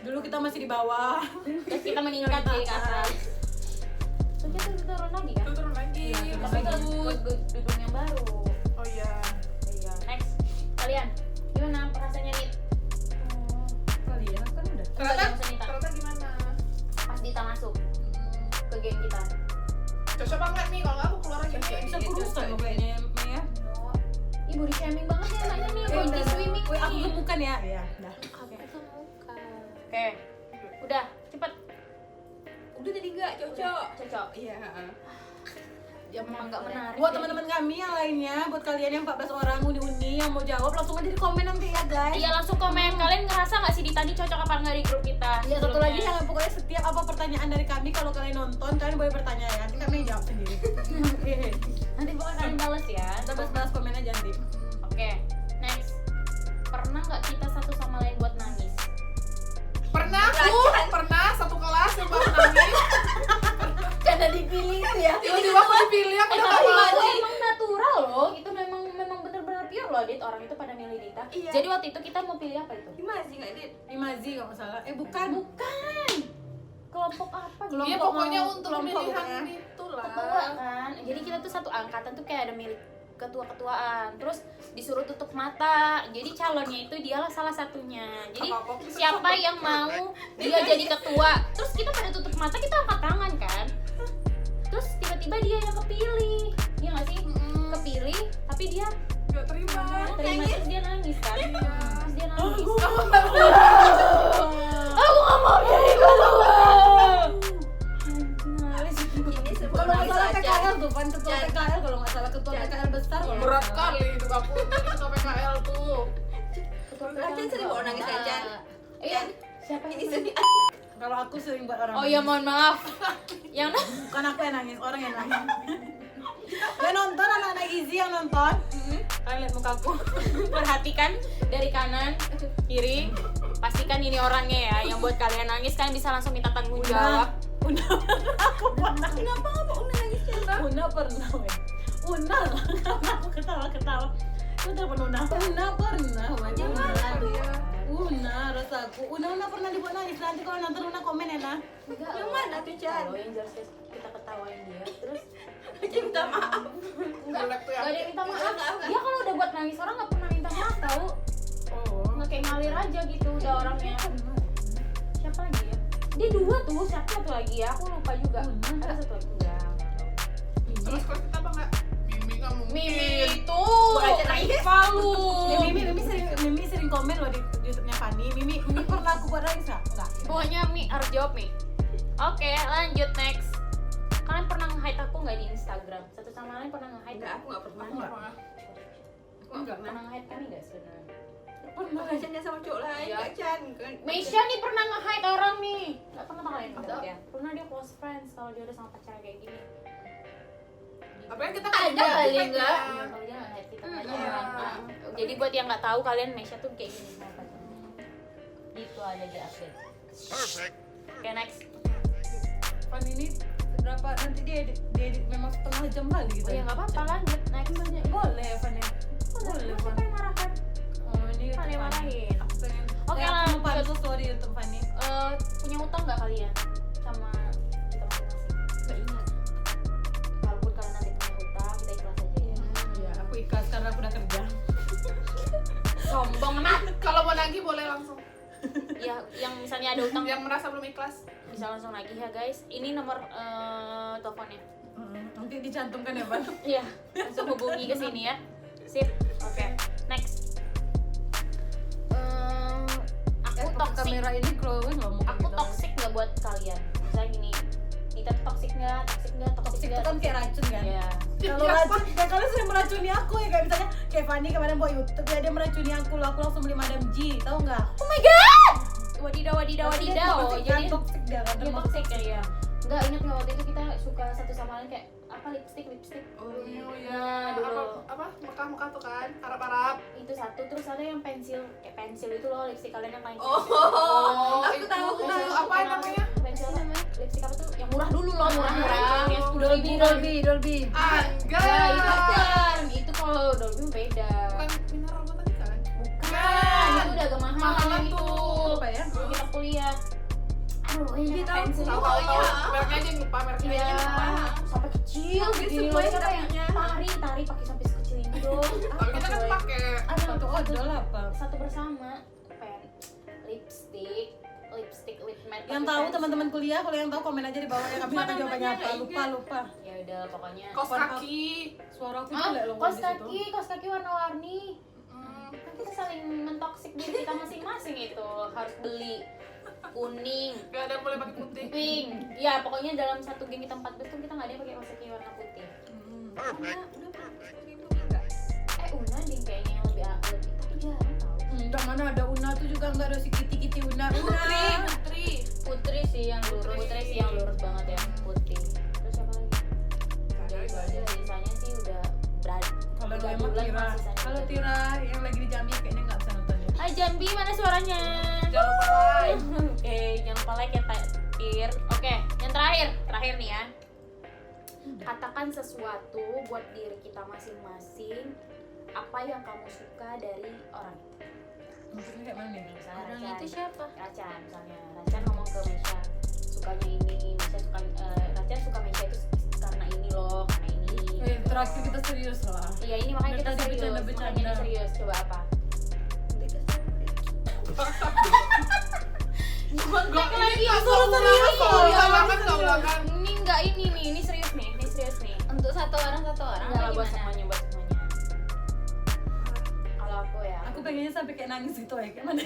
Dulu kita masih di bawah. Terus kita meningkat di atas. Terus kita turun lagi kan? Itu turun lagi. Tapi ke gedung yang baru. Oh iya. Iya, next. Kalian, gimana perasaannya, Dit? Kalian kan udah. Ternyata gimana? Pas Dita masuk ke geng kita. Cocok banget nih kalau aku keluar lagi nih. Bisa kurusan loh kayaknya, Maya. Ih, body shaming banget ya anaknya nih, body swimming Woi, aku nih. gemukan ya. Iya, dah. Oke, udah, cepet. Udah tadi enggak cocok. Cocok. Iya, Ya memang nggak menarik. Buat deh. teman-teman kami yang lainnya, buat kalian yang 14 orang uni-uni yang mau jawab, langsung aja di komen nanti ya guys. Iya, langsung komen. Kalian ngerasa nggak sih Dita nih cocok apa nggak di grup kita? Ya satu sebelumnya? lagi yang pokoknya setiap apa pertanyaan dari kami kalau kalian nonton kalian boleh bertanya ya, nanti kami yang jawab sendiri. Oke. Nanti pokoknya kalian bales ya. Kita balas komen aja nanti. Oke, next. Pernah nggak kita satu sama lain buat nangis? Pernah satu kelas yang baru nangis. Karena dipilih tuh ya. Tiba-tiba aku dipilih, aku udah gak Tapi mau. itu emang natural loh. Itu memang benar-benar pure loh, Dit. Orang itu pada milih Dita. Iya. Jadi waktu itu kita mau pilih apa itu? Gimana sih enggak, Dit? Imazi kalau nggak salah. Bukan. Bukan. Kelompok apa? Kelompok Iya pokoknya mau- untuk kelompok pemilihan pokoknya. itu lah. Ketua kan. Jadi kita tuh satu angkatan tuh kayak ada milik ketua-ketuaan. Terus disuruh tutup mata. Jadi calonnya itu dialah salah satunya. Jadi Apa-apa bisa siapa yang mau dia jadi ketua. Terus kita pada tutup mata, kita angkat tangan kan. Terus tiba-tiba dia yang kepilih. Iya nggak sih? Kepilih, tapi dia Gak terima. terima terus dia nangis kan. Iya. Terus dia nangis. Aku nggak mau jadi ketua. Nangis. Ini sebelum Kalau nggak nangis salah aja. PKL tuh kan ketua PKL kalau nggak salah ketua PKL besar. kalau nggak Berat salah. kali itu aku jadi ketua PKL tuh. Racan sering bawa nangis Racan. Iya, siapa Ini yang sedih. Kalau aku sering buat orang. Oh ya, nangis. mohon maaf. Yang Bukan aku yang nangis, orang yang nangis. Yang nonton anak-anak Gizi yang nonton. Kalian lihat mukaku. perhatikan dari kanan kiri, pastikan ini orangnya ya. Yang buat kalian nangis kalian bisa langsung minta tanggung jawab. Una aku pernah. Kenapa apa Una nangis cinta? Una pernah, weh. Una lah, karena aku ketawa-ketawa. Aku telepon Una. Una pernah, weh. Una, rasaku. Una pernah dibuat nangis. Nanti kalau nonton Una komen ya, nah. Yang mana tuh, Chan? Kalau yang jelas kita ketawain dia, terus Racan minta maaf. Jelek tuh ya. gak ada yang minta maaf. Enggak. Dia kalau udah buat nangis orang nggak pernah minta maaf tahu. Oh. Nggak kayak ngalir aja gitu udah orangnya. Siapa lagi ya? Dia dua tuh, siapa satu lagi ya? Aku lupa juga. Ada satu lagi enggak. Terus kelas kita apa enggak? Mimi nggak mungkin. Mimi itu Buat nangis. rival lu. Ya, Mimi sering komen loh di YouTube-nya Fanny. Mimi pernah aku buat nangis nggak? Enggak. Pokoknya Mi harus jawab Mi. Oke, lanjut next. Kalian pernah nge-hide aku nggak di Instagram? Satu sama lain pernah nge-hide? Enggak, aku enggak pernah. Aku nggak pernah. Aku enggak pernah. Pernah nge-hide kami nggak sebenarnya? Pernah. Racannya sama cowok lain, Iya. Kak Chan. Kan- Meisha nih pernah nge-hide orang nih. Nggak pernah kalian Ada. nge-hide ya? Pernah dia close friends kalau dia udah sama pacar kayak gini. Tapi kan kita Ada kerja, kali kita enggak? kerja. Iya, kalau dia nge-hide kita Hmm, aja iya. orang. Jadi buat yang nggak tahu kalian Meisha tuh kayak gini sama pacarnya. Gitu aja di update. Oke, next. Fanny ini berapa nanti dia edit memang setengah jam kali gitu. Oh ya nggak apa-apa, lanjut next. Boleh Fanny. Boleh Siapa Fanny. yang marahkan? Oh ini Kan yang marahin. Aku pengen. Oke, aku mau lanjut. pansos story YouTube Fanny. Punya utang nggak kalian sama kita masing-masing? Enggak ingat. aku udah kerja. Sombong amat. Kalau mau nagih boleh langsung. Ya, yang misalnya ada utang Yang merasa belum ikhlas. bisa langsung nagih ya guys. Ini nomor teleponnya. Nanti dicantumkan ya, Bang. Iya, langsung hubungi ke sini ya. Sip. Oke. Next. Aku toxic. Kamera ini keluar ngomong Aku toxic nggak buat kalian? Misalnya gini, kita tuh toxic nggak? Toxic itu kan kayak racun kan? Iya. Kalau racun, ya kalian sering meracuni aku ya, kayak misalnya kayak Fanny kemarin buat YouTube ya, dia meracuni aku langsung beli Madam G, tahu nggak? Oh my god. Wadidaw. Jadi toxic dia kan? Dia toxic ya. Enggak, ingat nggak waktu itu kita suka satu sama lain kayak apa lipstick. Oh Nah, iya. dulu. Apa Mekah tuh kan, Arab. Itu satu, terus ada yang pensil itu loh, lipstick kalian yang paling Oh, aku tahu. Apa namanya? pensil apa? Lipstick apa tuh? Yang murah dulu loh, murah yang 10.000. Dolby. Enggak. Itu kalau Dolby beda. Bukan mineral tadi kan? Bukan, itu udah agak mahal Mahalan itu. tuh. Apa ya? Dulu kita kuliah. Aduh, ini pensil Tahu. Mereknya aja yang lupa, mereknya Iya, aja yang lupa. sampai kecil Tapi gini semuanya loh. kita punya. Tari pakai sampai sekecil ini dong. Tapi kita kan pakai Satu odol apa? Satu bersama lipstick lip matte. Yang tahu teman-teman kuliah, kalau yang tahu komen aja di bawah ya, kami nggak tahu jawabannya apa. Lupa. Ya udah pokoknya. kaos kaki. Suara aku Ah, jelek loh kaos di situ. kaki warna-warni. Kan kita saling mentoksik diri kita masing-masing itu. Harus beli kuning, Gak ada yang boleh pakai putih. pink. Ya pokoknya dalam satu geng kita 14 tuh kita nggak ada yang pakai kaos kaki warna putih. Una ding kayaknya yang lebih tapi jarang tau. Enggak, mana ada Una tuh juga nggak ada si Kiti Una. Putri sih yang lurus banget ya, putih. Terus siapa lagi? Udah, sisanya sih udah berat. Kalau Udah emang bulan Tira, sisanya kalau udah Tira yang lagi di Jambi kayaknya nggak bisa nonton ya. Hai Jambi, mana suaranya? Jangan lupa like. Oke, jangan lupa like ya Tir. Oke, yang terakhir nih ya. Katakan sesuatu buat diri kita masing-masing. Apa yang kamu suka dari orang itu? Maksudnya kayak mana nih? Misalnya Orang Racan. itu siapa? Racan misalnya. Racan ngomong ke Mesya sukanya ini, Racan suka Mesya itu karena ini loh, karena ini. Terakhir kita serius lah. Iya, ini makanya kita Tadi serius. bercanda-bercanda. Makanya ini serius. Coba apa? Gak lagi, suruh serius. Ulangan. Ini enggak ini serius nih. Untuk satu orang Enggak apa lah buat gimana? semuanya. Kalau aku ya. Aku pengennya sampai kayak nangis gitu ya, kayak mana?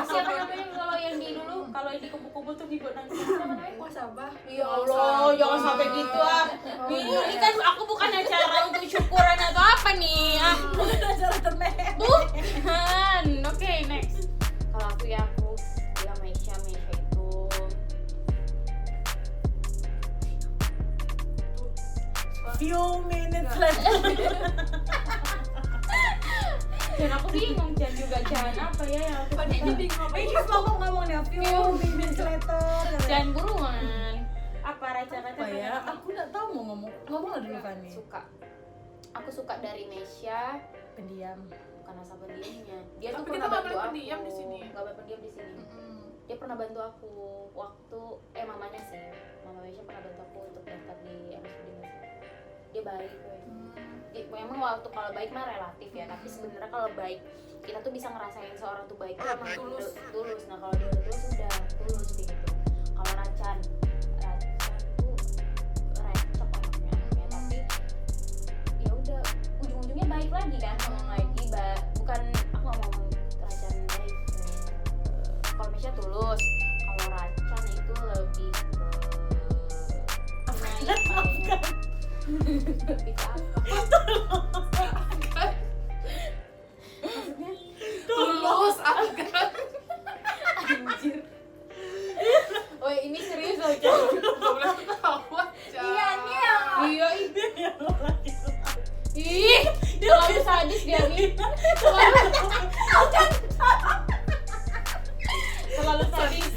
Siapa namanya kalau yang di dulu kalau yang di kumpul-kumpul tuh dibuat nangis siapa namanya? Muasabah. Ya Allah, jangan sampai gitu ah. Ini kan aku bukan acara untuk syukuran atau apa nih. Ah, Acara termehek. bukan. Oke, next. Kalau aku ya aku bilang Mesya itu Few minutes later. dan aku bingung Jan juga Jan apa ya yang aku suka. Ini ngomong nih, few minutes later. Jan buruan. Apa Raca Apa ya? Aku nggak tahu mau ngomong lah dulu Fanny. Aku suka dari Mesya Pendiam. bukan asal pendiamnya. Dia tuh Tapi pernah kita nggak bantu boleh aku. pendiam di sini. Nggak boleh pendiam di sini. Dia pernah bantu aku waktu mamanya sih. Mama Mesya pernah bantu aku untuk daftar di MSD. Dia baik, woy. Memang waktu kalau baik mah relatif ya, tapi sebenarnya kalau baik kita tuh bisa ngerasain seorang tuh baik tuh emang tulus. Nah kalau dia udah tulus sih gitu. Kalau Racan tuh recep anaknya, tapi ya udah ujung-ujungnya baik lagi kan, ngomong lagi bukan aku nggak ngomong Racan baik. Kalau Mesya tulus, kalau Racan itu lebih ke naik kayaknya. Lebih ke apa? Tulus, agak. Anjir. Oh ini serius loh Cak. Gak boleh ketawa. Iya ih terlalu sadis dia nih. Terlalu sadis.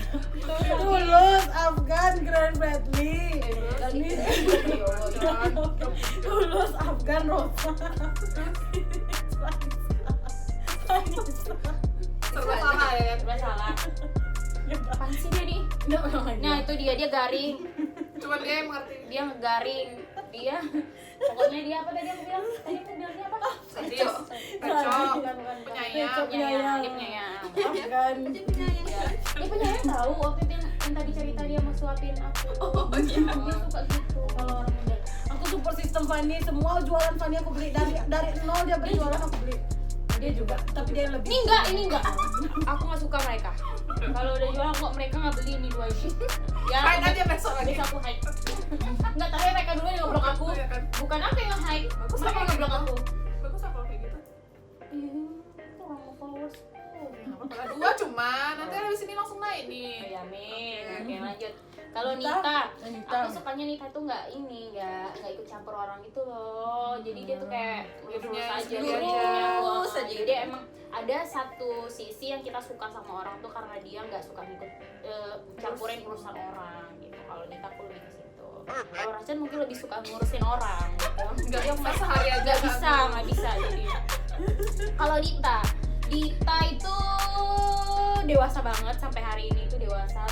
Tulus, Afgan, Grand Bradley. Tulus, Afgan, Rosa. Serba salah ya. Serba salah. Apaan sih dia nih? Nah itu dia garing. Cuman dia yang mengerti. Dia ngegaring. Dia pokoknya dia apa tadi aku bilang? Tadi aku bilang dia apa? Sadis, pecok, penyayang. Dia penyayang. Kan. Ya. Dia penyayang tahu waktu itu yang tadi cerita dia mau suapin aku. Dia suka gitu kalau orang muda. Aku support sistem Fanny, semua jualan Fanny aku beli dari nol dia berjualan aku beli. Dia juga, tapi dia lebih. Ini enggak. Aku nggak suka mereka. Kalau udah jual kok mereka nggak beli ini 2 ini. Ya. Hide aja besok lagi. Besok aku hide. Enggak, tapi mereka dulu yang ngeblok aku. Iya kan? Bukan aku yang hide. Bagus Mereka apa yang ngeblok aku. Bagus apa kayak gitu? Itu orang mau followers. Kalau 2 cuma, nanti habis ini langsung naik nih. Ya, amin. Oke, lanjut. Kalau Nita. Nita, aku sukanya Nita tuh nggak ikut campur orang gitu loh. Jadi dia tuh kayak lurus aja, lurus aja. Jadi emang ada satu sisi yang kita suka sama orang tuh karena dia nggak suka ngikut campurin urusan orang gitu. Kalau Nita aku lebih ke situ. Kalau Rachan mungkin lebih suka ngurusin orang gitu. Nggak Jadi aku bisa sehari aja, nggak bisa jadi. Kalau Nita itu dewasa banget sampai hari ini tuh dewasa.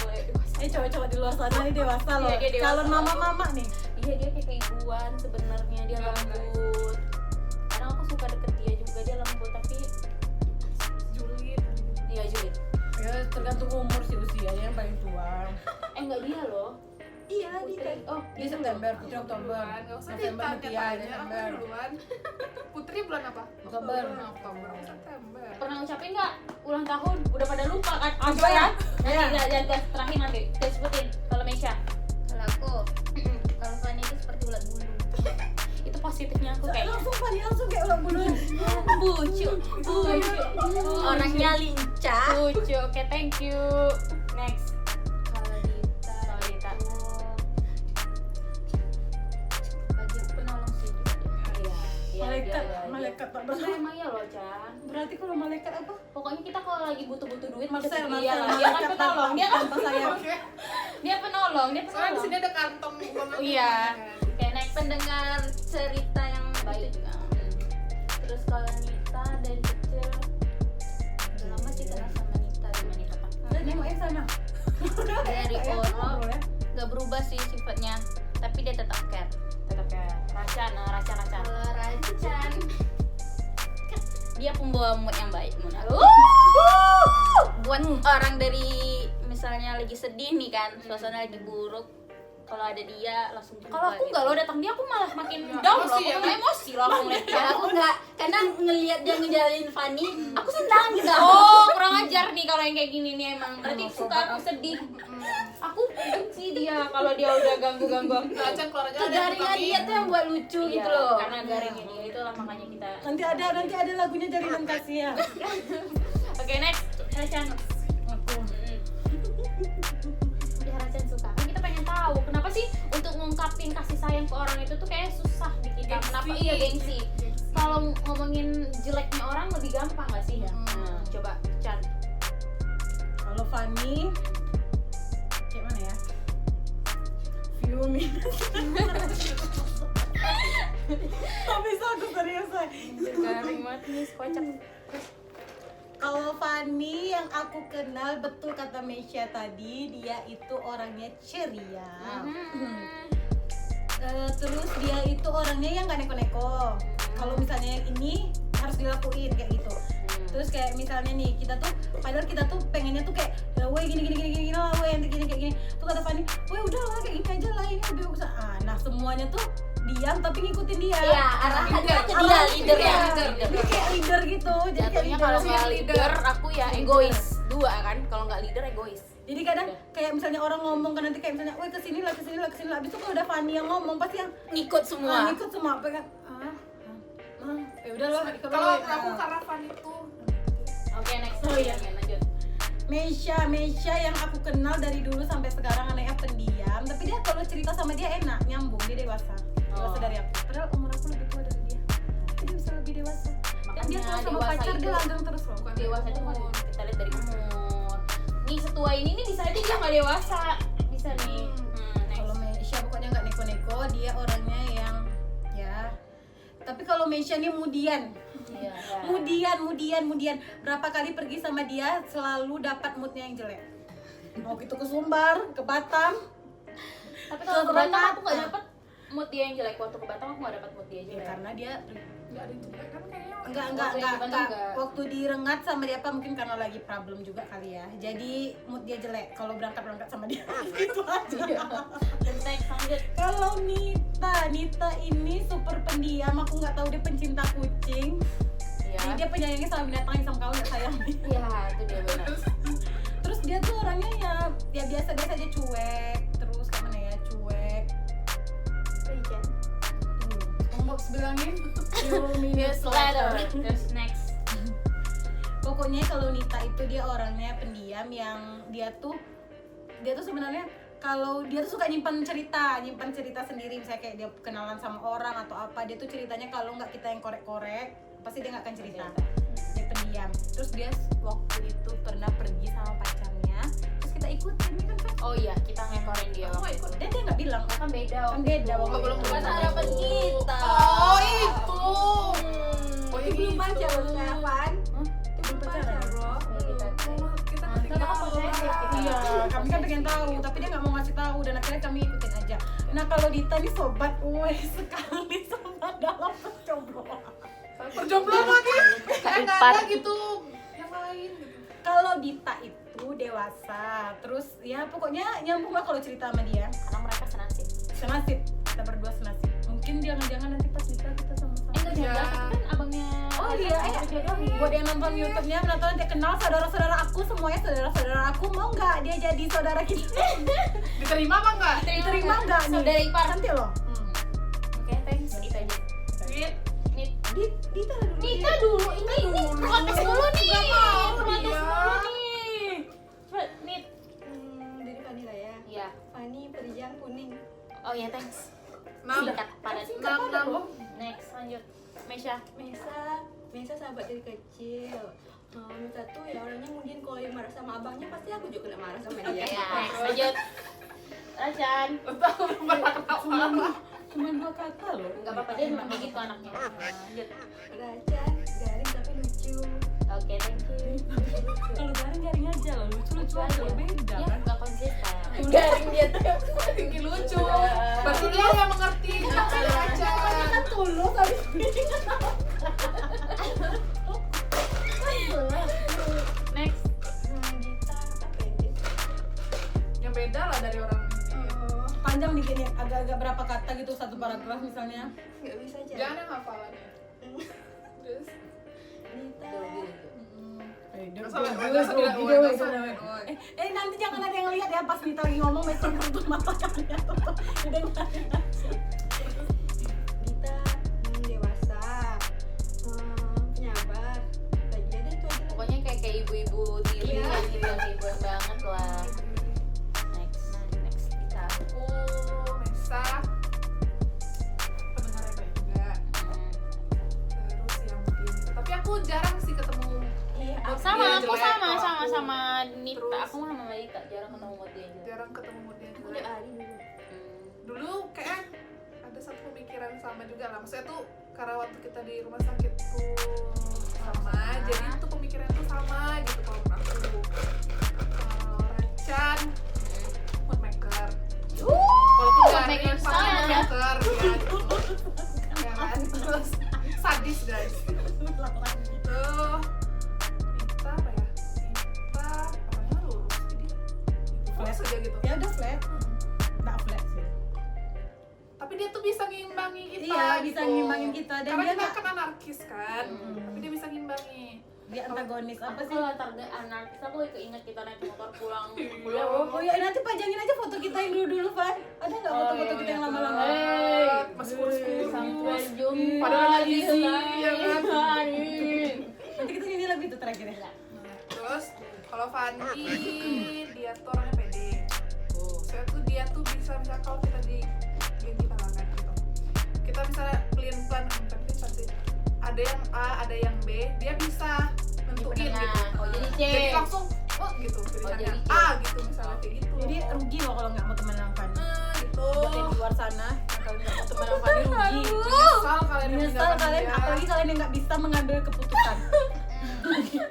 Coba di luar sana nih dewasa loh. Iya, dia dewasa. Kalau mama nih. Iya, dia kayak keibuan sebenarnya, dia lembut. Kadang aku suka deket dia juga, dia lembut tapi Julid. dia julid. Ya tergantung umur sih usianya yang paling tua. Enggak dia loh. Iya, Putri. Oh, di September, Putri Oktober, Bulan, nggak usah November ditanya Mutia, tanya, aku Desember. duluan. Putri bulan apa? Oktober. Oktober, September. pernah ngucapin nggak ulang tahun? Udah pada lupa kan? Apa ya? Nanti terakhir nanti. Kita sebutin kalau Meisha. Kalau aku, kalau Fanny itu seperti ulat bulu. Itu positifnya aku kayaknya. Langsung kayak ulang bulu. Bucu. Orangnya lincah. Bucu. Oke, thank you. Next. Kalau Dita, Kalau Dita. bagi penolong sih. Iya, Malaikat, dia. malaikat tak Bener benar. emang iya loh, Chan. Berarti kalau malaikat apa? Pokoknya kita kalau lagi butuh-butuh duit Marcel, deket Marcel, dia lah. Dia kan malaikat penolong, dia kan tanpa sayap. Oke. dia penolong. Soalnya di sini ada kantong Iya. Kayak next Pendengar cerita yang baik itu. juga. Terus kalau Nita dari kecil udah lama sih kenal sama Nita tak. Dan nengok yang sana. Dari Kayak Oro ngobrol ya. gak berubah sih sifatnya, tapi dia tetap care. Tetap kayak Racan. Kalau Racan, dia pembawa mood yang baik menurut. Buat orang dari misalnya lagi sedih nih kan, suasana lagi buruk, kalau ada dia langsung berubah. Kalau aku gitu. enggak lo datang dia aku malah makin Ya, down loh. emosi Aku ya, malah emosi loh aku ngeliat dia. Ya, aku enggak, karena ngelihat dia ngejalin Fanny, aku senang gitu. Oh, kurang ajar nih kalau yang kayak gini nih emang. Berarti suka aku sedih. Aku benci dia kalau dia udah ganggu-ganggu aku. Racan keluar aja. Kegaringan dia tuh yang buat lucu Iya, gitu loh. Karena garing ini, itulah makanya kita. Nanti ada lagunya Jalinan Kasih ya. Oke, next. Racan. Ya Racan suka. Kan kita pengen tahu kenapa sih untuk ngungkapin kasih sayang ke orang itu tuh kayak susah di kita. Gengsi. Kenapa? Iya, gengsi. Kalau ngomongin jeleknya orang lebih gampang gak sih? Nah, coba Chan. Kalau Fanny kayak mana ya? View minus. Tak bisa aku serius. Garing banget nih, kocak. Kalau Fanny yang aku kenal, betul kata Meisha tadi, dia itu orangnya ceria. Terus dia itu orangnya yang gak neko-neko. Kalau misalnya yang ini harus dilakuin kayak gitu. Terus kayak misalnya nih kita tuh, padahal kita tuh pengennya tuh kayak, woi gini lah, woi yang gini kayak gini. Tuh kata Fanny, woi udah lah kayak gini aja lah, ini lebih bagus. Nah semuanya tuh diam tapi ngikutin dia. Iya, arahannya ke dia, leader ya. Dia kayak leader gitu. Jadi kayak Jatuhnya leader. kalau nggak leader, aku ya egois. Dua kan, kalau nggak leader egois. Jadi kadang kayak misalnya orang ngomong kan nanti kayak misalnya, woi kesini lah. Abis itu kalau udah Fanny yang ngomong pasti yang Ngikut semua. ikut semua apa kan? Ya udah loh. Kalau aku karena Fanny itu Oke, next. Oh, iya. Oke, lanjut. Meisha yang aku kenal dari dulu sampai sekarang anaknya pendiam, tapi dia kalau cerita sama dia enak, nyambung, dia dewasa dari aku. Padahal umur aku lebih tua dari dia, tapi dia bisa lebih dewasa. Dan dia Makanya kalau sama dewasa pacar itu- dia langgeng terus loh. Dewasa itu kan kita lihat dari umur. Nih setua ini nih bisa aja dia nggak dewasa. Bisa nih. Next. Kalau Meisha pokoknya nggak neko-neko, dia orangnya yang ya. Tapi kalau Meisha nih mudian. Iya. Mudian. Berapa kali pergi sama dia selalu dapat moodnya yang jelek. Mau gitu ke Sumbar, ke Batam. Tapi kalau ke Ke Batam aku nggak Granada. dapet. mood dia yang jelek waktu ke Batam aku nggak dapat mood dia Ya, jelek. karena dia Nggak ada juga kan kayaknya. enggak Waktu di Batam enggak. waktu direngat sama dia apa mungkin karena lagi problem juga kali ya. Jadi mood dia jelek kalau berangkat sama dia. Gitu aja. Terus next lanjut. Kalau Nita ini super pendiam, aku nggak tahu dia pencinta kucing. Iya. Jadi dia penyayangnya sama binatang yang sama kamu nggak sayang. Iya, itu dia benar. Terus dia tuh orangnya ya biasa-biasa aja, cuek. Terus kayak mana ya, cuek. Rijan. Mau bilangin. Yes, later. Terus next. Pokoknya kalau Nita itu dia orangnya pendiam yang dia tuh sebenarnya kalau dia tuh suka nyimpan cerita sendiri, misalnya kayak dia kenalan sama orang atau apa, dia tuh ceritanya kalau nggak kita yang korek-korek pasti dia nggak akan cerita. Dia pendiam. Terus dia waktu itu pernah pergi sama pacarnya, terus kita ikutin kan Fat? Oh iya, kita ngekorin dia waktu itu. Dan dia nggak bilang Kan beda. kan beda waktu Oh, belum itu. bukan harapan kita. Oh itu. Oh Itu belum pacar loh, Kapan? Itu belum pacar, bro. Kita Kita kan ketinggalan. posesif kita. Iya, kami kan pengen tahu, tapi dia nggak mau ngasih tahu dan akhirnya kami ikutin aja. Nah kalau Dita nih sobat sekali sama dalam percobloan. Perjombloan lagi. Kayak nggak ada gitu yang lain gitu. Kalau Dita itu dewasa, terus ya pokoknya nyambung lah kalau cerita sama dia. Karena mereka senasib. Senasib, kita berdua senasib. Mungkin jangan-jangan nanti pas Dita kita sama-sama. Enggak Iya. jelas, tapi kan abangnya. Oh iya, buat yang nonton YouTube-nya, penonton dia kenal saudara-saudara aku, semuanya saudara-saudara aku, mau nggak dia jadi saudara kita? Diterima apa enggak? Diterima nggak nih? Saudara ipar. Cantik loh. Oke, thanks. Itu aja. Dita dulu. Nita dulu, ini protes dulu nih. Nggak mau Protes dia. dulu nih. Coba, Nit. Dari Fani lah ya. Iya. Fani Perijan Kuning. Oh iya, thanks. Enam. Singkat, padat. Enam. Next, lanjut. Mesya. Mesa sahabat dari kecil. Mesa tuh ya orangnya mungkin kalau dia marah sama abangnya pasti aku juga kena marah sama dia. Ya, next, lanjut. Rajan. Tahu pernah kenapa? Cuma 2 kata loh. Enggak apa-apa, dia memang begitu anaknya. Lanjut. Rajan, garing tapi lucu. Oke, thank you. Kalau garing aja loh, lucu-lucu aja loh, beda Ya, kan? enggak konsisten. Garing dia tuh. Tinggi lucu. Berarti dia yang mengerti. Aja. Kan tulus tapi Next. Dita apa ya? Dit? Yang beda lah dari orang ini. panjang dikit nih, agak-agak berapa kata gitu, satu paragraf misalnya. Nggak bisa aja. Jangan yang hafalannya. Terus. Dita. Nanti jangan ada yang lihat ya pas Nita lagi ngomong, besok tutup mata kalian tutup. Dita dewasa, penyabar. Lagi ada itu aja. Pokoknya kayak ibu-ibu tiri Iya. gitu, ibu banget lah. Next, next kita. Aku Mesa. Pendengarnya baik juga. Terus yang mungkin. Tapi aku jarang sih ketemu. Iya, Sama, Dia aku jelek, sama kalau aku. Nita. Terus. Aku sama Malika jarang ketemu mood dia juga. Jarang ketemu dia Aku juga. udah hari dulu. Dulu kayak ada satu pemikiran sama juga lah. Maksudnya tuh karena waktu kita di rumah sakit tuh sama, jadi tuh pemikiran tuh sama gitu kalau menurut aku. Kalau Racan, mood maker. Walaupun mood garing, maker pasti sekali mood Anda. maker ya gitu. Ya kan? Terus sadis guys. Tuh Nita apa ya? Nita orangnya lurus jadi Flat. lurus aja gitu. Ya udah flat, nggak flat sih. Tapi dia tuh bisa ngimbangi kita. Iya, bisa gitu. ngimangin kita, dan karena dia kita nggak- kan anarkis kan, tapi dia bisa ngimbangi. Dia antagonis apa Apa sih? sih latar anarkis aku keinget kita naik motor pulang Iya. kuliah. Oh ya, nanti pajangin aja foto kita yang dulu-dulu, Van. Ada nggak Oh, foto-foto iya, kita yang iya. lama-lama? Hey, Masih kurus-kurus. sampai jumpa Padahal lagi di sih, lain ya kan? hari. Nanti kita nyanyi lagu itu terakhir ya. Terus kalau Fandi dia tuh orangnya pede. Saya tuh dia tuh bisa kalau kita di yang kita lakukan gitu. Kita bisa pelin-pelan, bukan pelin-pelan sih. Ada yang A, ada yang B, dia bisa nentuin Nah, gitu. oh jadi C. Jadi langsung oh gitu pilihannya jadi C. A gitu misalnya kayak gitu. Jadi rugi loh kalau nggak mau temenan sama Fanny. gitu. Buat yang di luar sana, yang kalian nggak mau temenan sama Fanny rugi. Menyesal kalian yang Menyesal meninggalkan kalian, dia. apalagi kalian yang nggak bisa mengambil keputusan.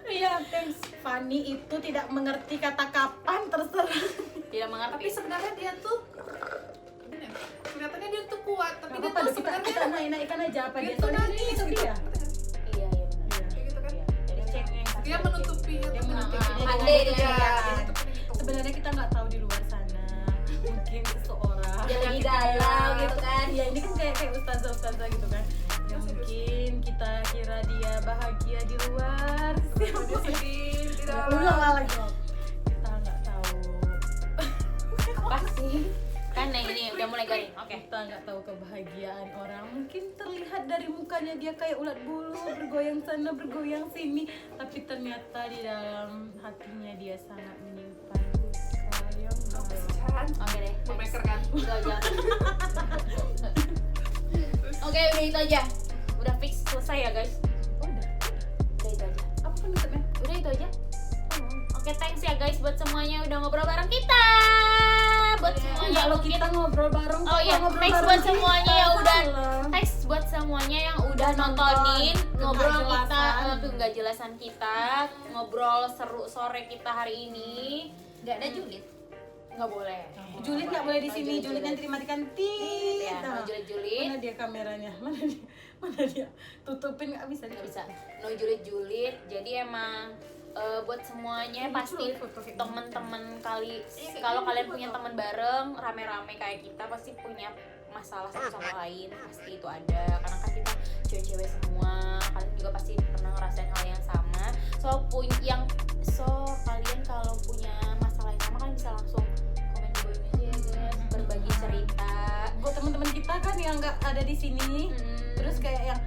Iya, thanks. Fanny itu tidak mengerti kata kapan, terserah. Tidak mengerti. Tapi sebenarnya dia tuh gini ya, kelihatannya dia tuh kuat tapi Gak dia apa-apa, tuh kita sebenarnya naik-naikan aja apa dia dia tuh soalnya nangis gitu tapi ya. Iya iya benar. kayak gitu kan. Jadi cengeng. Dia menutupinya Dia tuh menutupinya dengan- Pandai dia. Iya, dia nutupinnya gitu. Sebenarnya kita nggak tahu di luar sana mungkin seseorang Dia lagi galau gitu kan. ya ini kan kayak ustazah gitu kan ya mungkin kita kira dia bahagia di luar Dia sedih, di dalam. lagi kita nggak tahu Apa sih? Kan yang ini udah mulai garing. Oke. kita nggak tahu kebahagiaan orang mungkin terlihat dari mukanya dia kayak ulat bulu bergoyang sana bergoyang sini tapi ternyata di dalam hatinya dia sangat menyimpan luka yang dalam. Chan, Oke deh. filmmaker kan. Itu aja. Oke, udah itu aja. Udah fix selesai ya, guys. Udah Udah itu aja. apa penutupnya Udah itu aja. Oke, thanks ya guys buat semuanya udah ngobrol bareng kita. Buat semuanya kalau mungkin kita ngobrol bareng Oh iya, ngobrol thanks bareng buat kita. semuanya yang udah Salah. thanks buat semuanya yang udah Nonton. nontonin ngobrol kita Kejelasan. tuh nggak jelasan kita ngobrol seru sore kita hari ini. Nggak ada julid. Nggak boleh. Julid nggak boleh di Oh, sini, julid, julid nanti dimatikan tit. Ya, no Nah, julid-julid. mana dia kameranya? Mana dia? Tutupin nggak bisa. Nggak bisa. No julid-julid. Jadi emang buat semuanya pasti temen-temen kali kalau kalian punya temen bareng rame-rame kayak kita pasti punya masalah satu sama lain pasti itu ada karena kan kita cewek-cewek semua kalian juga pasti pernah ngerasain hal yang sama so kalian kalau punya masalah yang sama kalian bisa langsung komen di bawah ini aja ya guys berbagi cerita. Buat teman-teman kita kan yang nggak ada di sini, terus kayak yang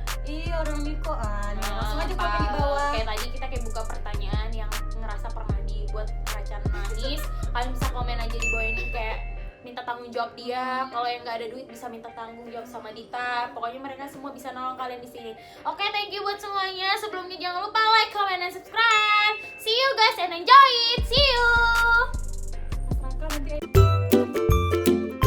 orang Nikoan, langsung aja komen di bawah. Kayak tadi kita kayak buka pertanyaan yang ngerasa pernah dibuat racan nangis. Kalian bisa komen aja di bawah ini kayak minta tanggung jawab dia. Kalau yang nggak ada duit bisa minta tanggung jawab sama Dita. Pokoknya mereka semua bisa nolong kalian di sini. Oke, thank you buat semuanya. Sebelumnya jangan lupa like, comment, dan subscribe. See you guys and enjoy it. See you. Maka nanti